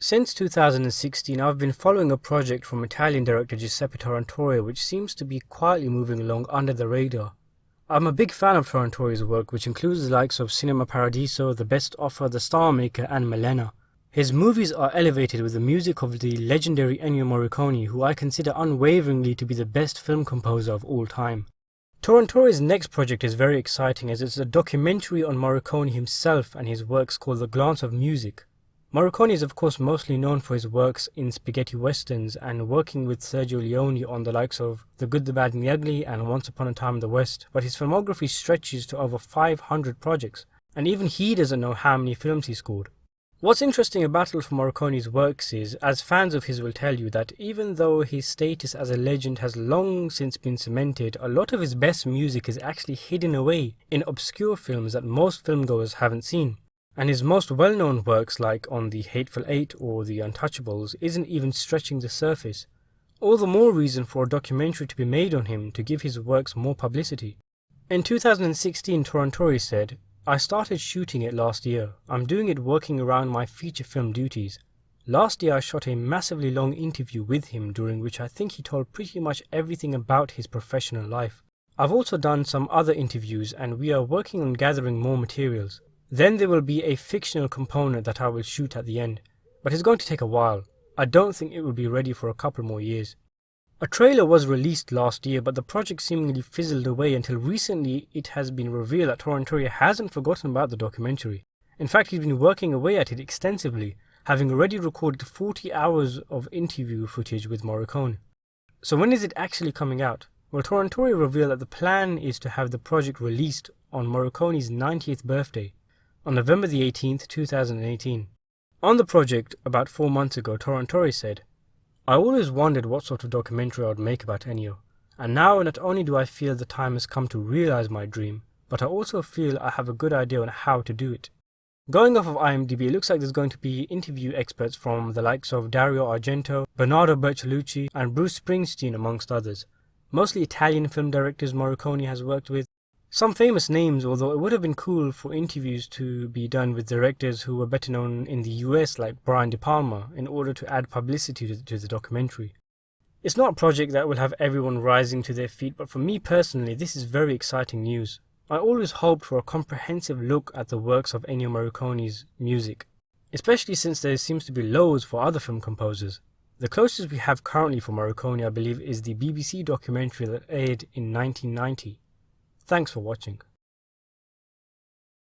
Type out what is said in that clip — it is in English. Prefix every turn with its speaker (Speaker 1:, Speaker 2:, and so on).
Speaker 1: Since 2016, I've been following a project from Italian director Giuseppe Tornatore which seems to be quietly moving along under the radar. I'm a big fan of Tornatore's work, which includes the likes of Cinema Paradiso, The Best Offer, The Star Maker and Milena. His movies are elevated with the music of the legendary Ennio Morricone, who I consider unwaveringly to be the best film composer of all time. Tornatore's next project is very exciting as it's a documentary on Morricone himself and his works called The Glance of Music. Morricone is of course mostly known for his works in spaghetti westerns and working with Sergio Leone on the likes of The Good, the Bad and the Ugly and Once Upon a Time in the West, but his filmography stretches to over 500 projects, and even he doesn't know how many films he scored. What's interesting about Morricone's works is, as fans of his will tell you, that even though his status as a legend has long since been cemented, a lot of his best music is actually hidden away in obscure films that most filmgoers haven't seen. And his most well-known works like On the Hateful Eight or The Untouchables isn't even stretching the surface. All the more reason for a documentary to be made on him to give his works more publicity. In 2016, Tornatore said, "I started shooting it last year. I'm doing it working around my feature film duties. Last year I shot a massively long interview with him during which I think he told pretty much everything about his professional life. I've also done some other interviews and we are working on gathering more materials. Then there will be a fictional component that I will shoot at the end, but it's going to take a while. I don't think it will be ready for a couple more years." A trailer was released last year, but the project seemingly fizzled away until recently it has been revealed that Tornatore hasn't forgotten about the documentary. In fact, he's been working away at it extensively, having already recorded 40 hours of interview footage with Morricone. So when is it actually coming out? Well, Tornatore revealed that the plan is to have the project released on Morricone's 90th birthday, on November the 18th, 2018. On the project, about 4 months ago, Tornatore said, "I always wondered what sort of documentary I would make about Ennio, and now not only do I feel the time has come to realize my dream, but I also feel I have a good idea on how to do it." Going off of IMDb, it looks like there's going to be interview experts from the likes of Dario Argento, Bernardo Bertolucci, and Bruce Springsteen amongst others. Mostly Italian film directors Morricone has worked with. Some famous names, although it would have been cool for interviews to be done with directors who were better known in the US like Brian De Palma in order to add publicity to the documentary. It's not a project that will have everyone rising to their feet, but for me personally this is very exciting news. I always hoped for a comprehensive look at the works of Ennio Morricone's music, especially since there seems to be loads for other film composers. The closest we have currently for Morricone, I believe, is the BBC documentary that aired in 1990. Thanks for watching.